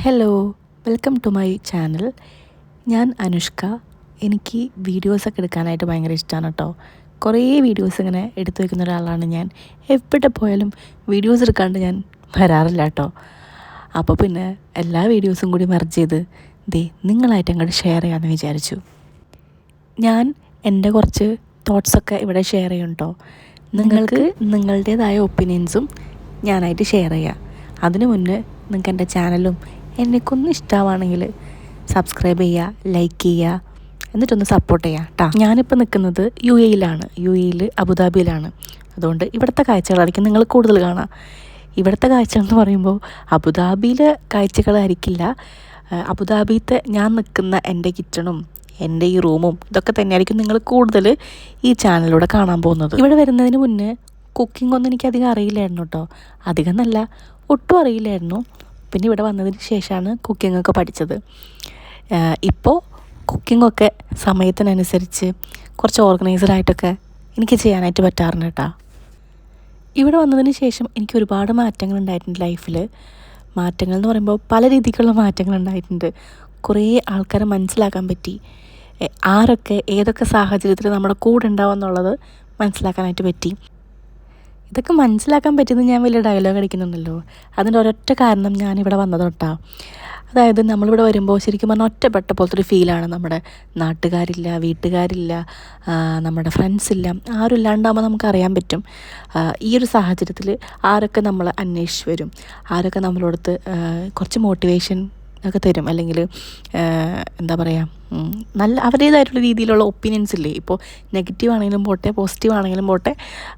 Hello, welcome to my channel. ഞാൻ അനുഷ്ക. എനിക്ക് വീഡിയോസൊക്കെ എടുക്കാനായിട്ട് ഭയങ്കര ഇഷ്ടമാണ് കേട്ടോ. കുറേ വീഡിയോസ് ഇങ്ങനെ എടുത്തു വയ്ക്കുന്ന ഒരാളാണ് ഞാൻ. എവിടെ പോയാലും വീഡിയോസ് എടുക്കാണ്ട് ഞാൻ വരാറില്ല കേട്ടോ. അപ്പോൾ പിന്നെ എല്ലാ വീഡിയോസും കൂടി മെർജ് ചെയ്ത് നിങ്ങളായിട്ട് അങ്ങോട്ട് ഷെയർ ചെയ്യാമെന്ന് വിചാരിച്ചു. ഞാൻ എൻ്റെ കുറച്ച് തോട്ട്സൊക്കെ ഇവിടെ ഷെയർ ചെയ്യും കേട്ടോ. നിങ്ങൾക്ക് നിങ്ങളുടേതായ ഒപ്പീനിയൻസും ഞാനായിട്ട് ഷെയർ ചെയ്യാം. അതിനു മുന്നേ നിങ്ങൾക്ക് എൻ്റെ ചാനലും എന്നെക്കൊന്നും ഇഷ്ടമാണെങ്കിൽ സബ്സ്ക്രൈബ് ചെയ്യുക, ലൈക്ക് ചെയ്യുക, എന്നിട്ടൊന്ന് സപ്പോർട്ട് ചെയ്യുക കേട്ടോ. ഞാനിപ്പോൾ നിൽക്കുന്നത് യു എയിൽ അബുദാബിയിലാണ്. അതുകൊണ്ട് ഇവിടുത്തെ കാഴ്ചകളായിരിക്കും നിങ്ങൾ കൂടുതൽ കാണുക. ഇവിടുത്തെ കാഴ്ചകളെന്ന് പറയുമ്പോൾ അബുദാബിയിലെ കാഴ്ചകളായിരിക്കില്ല. അബുദാബിയിലത്തെ ഞാൻ നിൽക്കുന്ന എൻ്റെ കിച്ചണും എൻ്റെ ഈ റൂമും ഇതൊക്കെ തന്നെയായിരിക്കും നിങ്ങൾ കൂടുതൽ ഈ ചാനലിലൂടെ കാണാൻ പോകുന്നത്. ഇവിടെ വരുന്നതിന് മുന്നേ കുക്കിംഗ് ഒന്നും എനിക്കധികം അറിയില്ലായിരുന്നു കേട്ടോ. അധികം നല്ല ഒട്ടും അറിയില്ലായിരുന്നു. പിന്നെ ഇവിടെ വന്നതിന് ശേഷമാണ് കുക്കിങ്ങൊക്കെ പഠിച്ചത്. ഇപ്പോൾ കുക്കിങ്ങൊക്കെ സമയത്തിനനുസരിച്ച് കുറച്ച് ഓർഗനൈസറായിട്ടൊക്കെ എനിക്ക് ചെയ്യാനായിട്ട് പറ്റാറുണ്ട് കേട്ടോ. ഇവിടെ വന്നതിന് ശേഷം എനിക്ക് ഒരുപാട് മാറ്റങ്ങൾ ഉണ്ടായിട്ടുണ്ട് ലൈഫിൽ. മാറ്റങ്ങൾ എന്ന് പറയുമ്പോൾ പല രീതിക്കുള്ള മാറ്റങ്ങൾ ഉണ്ടായിട്ടുണ്ട്. കുറേ ആൾക്കാരെ മനസ്സിലാക്കാൻ പറ്റി. ആരൊക്കെ ഏതൊക്കെ സാഹചര്യത്തിൽ നമ്മുടെ കൂടെ ഉണ്ടാവും എന്നുള്ളത് മനസ്സിലാക്കാനായിട്ട് പറ്റി. ഇതൊക്കെ മനസ്സിലാക്കാൻ പറ്റുന്നത് ഞാൻ വലിയ ഡയലോഗ് അടിക്കുന്നുണ്ടല്ലോ. അതിൻ്റെ ഒരൊറ്റ കാരണം ഞാനിവിടെ വന്നത് തൊട്ടാ. അതായത് നമ്മളിവിടെ വരുമ്പോൾ ശരിക്കും പറഞ്ഞാൽ ഒറ്റപ്പെട്ട പോലത്തെ ഒരു ഫീലാണ്. നമ്മുടെ നാട്ടുകാരില്ല, വീട്ടുകാരില്ല, നമ്മുടെ ഫ്രണ്ട്സില്ല, ആരും ഇല്ലാണ്ടാകുമ്പോൾ നമുക്കറിയാൻ പറ്റും ഈ ഒരു സാഹചര്യത്തിൽ ആരൊക്കെ നമ്മൾ അന്വേഷിച്ച് വരും, ആരൊക്കെ നമ്മളോടത്ത് കുറച്ച് മോട്ടിവേഷൻ ഒക്കെ തരും, അല്ലെങ്കിൽ എന്താ പറയുക, നല്ല അവരുടേതായിട്ടുള്ള രീതിയിലുള്ള ഒപ്പീനിയൻസ് ഇല്ലേ. ഇപ്പോൾ നെഗറ്റീവ് ആണെങ്കിലും പോട്ടെ, പോസിറ്റീവ് ആണെങ്കിലും പോട്ടെ,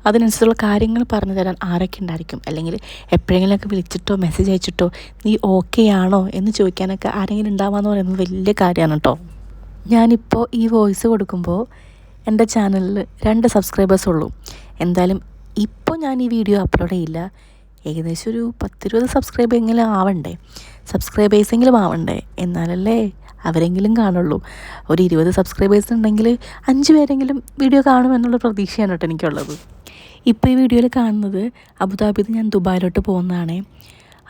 അതിനനുസരിച്ചുള്ള കാര്യങ്ങൾ പറഞ്ഞു തരാൻ ആരൊക്കെ ഉണ്ടായിരിക്കും. അല്ലെങ്കിൽ എപ്പോഴെങ്കിലുമൊക്കെ വിളിച്ചിട്ടോ മെസ്സേജ് അയച്ചിട്ടോ നീ ഓക്കെ ആണോ എന്ന് ചോദിക്കാനൊക്കെ ആരെങ്കിലും ഉണ്ടാവാന്ന് പറയുന്നത് വലിയ കാര്യമാണ് കേട്ടോ. ഞാനിപ്പോൾ ഈ വോയിസ് കൊടുക്കുമ്പോൾ എൻ്റെ ചാനലിൽ 2 സബ്സ്ക്രൈബേഴ്സ് ഉള്ളൂ. എന്തായാലും ഇപ്പോൾ ഞാൻ ഈ വീഡിയോ അപ്ലോഡ് ചെയ്യില്ല. ഏകദേശം ഒരു 10-20 സബ്സ്ക്രൈബേഴ്സെങ്കിലും ആവണ്ടേ, എന്നാലല്ലേ അവരെങ്കിലും കാണുള്ളൂ. ഒരു 20 സബ്സ്ക്രൈബേഴ്സ് ഉണ്ടെങ്കിൽ 5 പേരെങ്കിലും വീഡിയോ കാണുമെന്നുള്ള പ്രതീക്ഷയാണ് കേട്ടോ എനിക്കുള്ളത്. ഇപ്പോൾ ഈ വീഡിയോയിൽ കാണുന്നത് അബുദാബിയിൽ ഞാൻ ദുബായിലോട്ട് പോകുന്നതാണേ.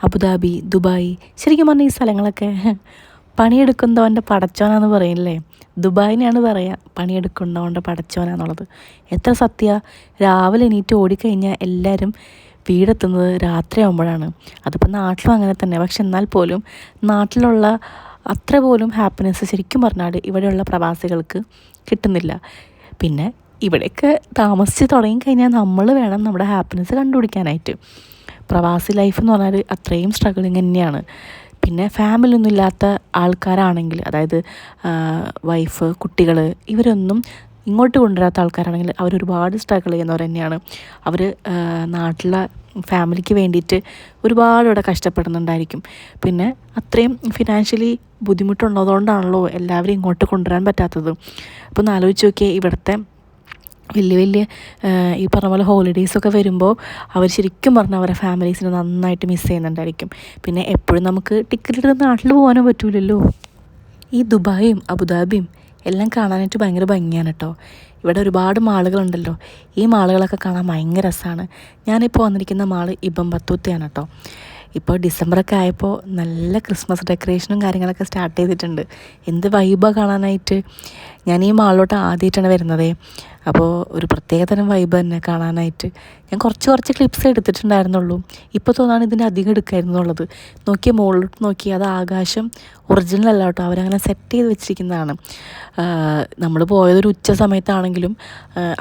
അബുദാബി, ദുബായ്, ശരിക്കും പറഞ്ഞാൽ ഈ സ്ഥലങ്ങളൊക്കെ പണിയെടുക്കുന്നവൻ്റെ പടച്ചോനാന്ന് പറയില്ലേ. ദുബായിനെയാണ് പറയുക പണിയെടുക്കുന്നവൻ്റെ പടച്ചോനാന്നുള്ളത്. എത്ര സത്യ. രാവിലെ എണീറ്റ് ഓടിക്കഴിഞ്ഞാൽ എല്ലാവരും വീടെത്തുന്നത് രാത്രിയാകുമ്പോഴാണ്. അതിപ്പോൾ നാട്ടിലും അങ്ങനെ തന്നെ. പക്ഷെ എന്നാൽ പോലും നാട്ടിലുള്ള അത്ര പോലും ഹാപ്പിനെസ് ശരിക്കും പറഞ്ഞാൽ ഇവിടെയുള്ള പ്രവാസികൾക്ക് കിട്ടുന്നില്ല. പിന്നെ ഇവിടെയൊക്കെ താമസിച്ച് തുടങ്ങിക്കഴിഞ്ഞാൽ നമ്മൾ വേണം നമ്മുടെ ഹാപ്പിനെസ് കണ്ടുപിടിക്കാനായിട്ട്. പ്രവാസി ലൈഫ് എന്ന് പറഞ്ഞാൽ അത്രയും സ്ട്രഗിളിങ് തന്നെയാണ്. പിന്നെ ഫാമിലി ഒന്നും ഇല്ലാത്ത ആൾക്കാരാണെങ്കിൽ, അതായത് വൈഫ്, കുട്ടികൾ, ഇവരൊന്നും ഇങ്ങോട്ട് കൊണ്ടുവരാത്ത ആൾക്കാരാണെങ്കിൽ അവരൊരുപാട് സ്ട്രഗിൾ ചെയ്യുന്നവർ തന്നെയാണ്. അവർ നാട്ടിലെ ഫാമിലിക്ക് വേണ്ടിയിട്ട് ഒരുപാട് ഇവിടെ കഷ്ടപ്പെടുന്നുണ്ടായിരിക്കും. പിന്നെ അത്രയും ഫിനാൻഷ്യലി ബുദ്ധിമുട്ടുള്ളതുകൊണ്ടാണല്ലോ എല്ലാവരും ഇങ്ങോട്ട് കൊണ്ടുവരാൻ പറ്റാത്തത്. അപ്പോൾ ഒന്ന് ആലോചിച്ച് നോക്കിയേ, ഇവിടുത്തെ വലിയ ഈ പറഞ്ഞ പോലെ ഹോളിഡേയ്സൊക്കെ വരുമ്പോൾ അവർ ശരിക്കും പറഞ്ഞാൽ അവരുടെ ഫാമിലീസിനെ നന്നായിട്ട് മിസ് ചെയ്യുന്നുണ്ടായിരിക്കും. പിന്നെ എപ്പോഴും നമുക്ക് ടിക്കറ്റ് എടുത്ത് നാട്ടിൽ പോകാനോ പറ്റൂലല്ലോ. ഈ ദുബായും അബുദാബിയും എല്ലാം കാണാനായിട്ട് ഭയങ്കര ഭംഗിയാണ് കേട്ടോ. ഇവിടെ ഒരുപാട് മാളുകളുണ്ടല്ലോ. ഈ മാളുകളൊക്കെ കാണാൻ ഭയങ്കര രസമാണ്. ഞാനിപ്പോൾ വന്നിരിക്കുന്ന മാള് ഇബൻ ബത്തൂത്തയാണ് കേട്ടോ. ഇപ്പോൾ ഡിസംബറൊക്കെ ആയപ്പോൾ നല്ല ക്രിസ്മസ് ഡെക്കറേഷനും കാര്യങ്ങളൊക്കെ സ്റ്റാർട്ട് ചെയ്തിട്ടുണ്ട്. എന്ത് വൈബാണ് കാണാനായിട്ട്. ഞാൻ ഈ മാളിലോട്ട് ആദ്യമായിട്ടാണ് വരുന്നത്. അപ്പോൾ ഒരു പ്രത്യേകതരം വൈബ് തന്നെ കാണാനായിട്ട്. ഞാൻ കുറച്ച് ക്ലിപ്സ് എടുത്തിട്ടുണ്ടായിരുന്നുള്ളൂ. ഇപ്പോൾ തോന്നാണ് ഇതിൻ്റെ അധികം എടുക്കായിരുന്നുള്ളത്. നോക്കിയ മുകളിലോട്ട് നോക്കി, അത് ആകാശം ഒറിജിനൽ അല്ല കേട്ടോ, അവരങ്ങനെ സെറ്റ് ചെയ്ത് വെച്ചിരിക്കുന്നതാണ്. നമ്മൾ പോയതൊരു ഉച്ച സമയത്താണെങ്കിലും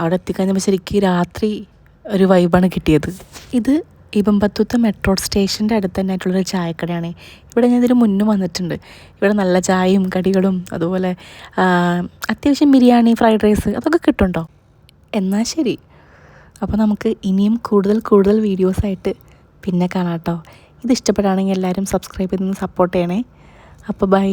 അവിടെ എത്തിക്കഴിഞ്ഞപ്പോൾ ശരിക്കും രാത്രി ഒരു വൈബാണ് കിട്ടിയത്. ഇത് ഇബൻ ബത്തൂത്ത മെട്രോ സ്റ്റേഷൻ്റെ അടുത്ത് തന്നെ ആയിട്ടുള്ളൊരു ചായക്കടയാണ്. ഇവിടെ ഞാൻ ഇതിന് മുന്നും വന്നിട്ടുണ്ട്. ഇവിടെ നല്ല ചായയും കടികളും അതുപോലെ അത്യാവശ്യം ബിരിയാണി, ഫ്രൈഡ് റൈസ് അതൊക്കെ കിട്ടുന്നുണ്ടോ. എന്നാൽ ശരി, അപ്പോൾ നമുക്ക് ഇനിയും കൂടുതൽ വീഡിയോസായിട്ട് പിന്നെ കാണാം കേട്ടോ. ഇത് ഇഷ്ടപ്പെടുകയാണെങ്കിൽ എല്ലാവരും സബ്സ്ക്രൈബ് ചെയ്തൊന്ന് സപ്പോർട്ട് ചെയ്യണേ. അപ്പോൾ ബൈ.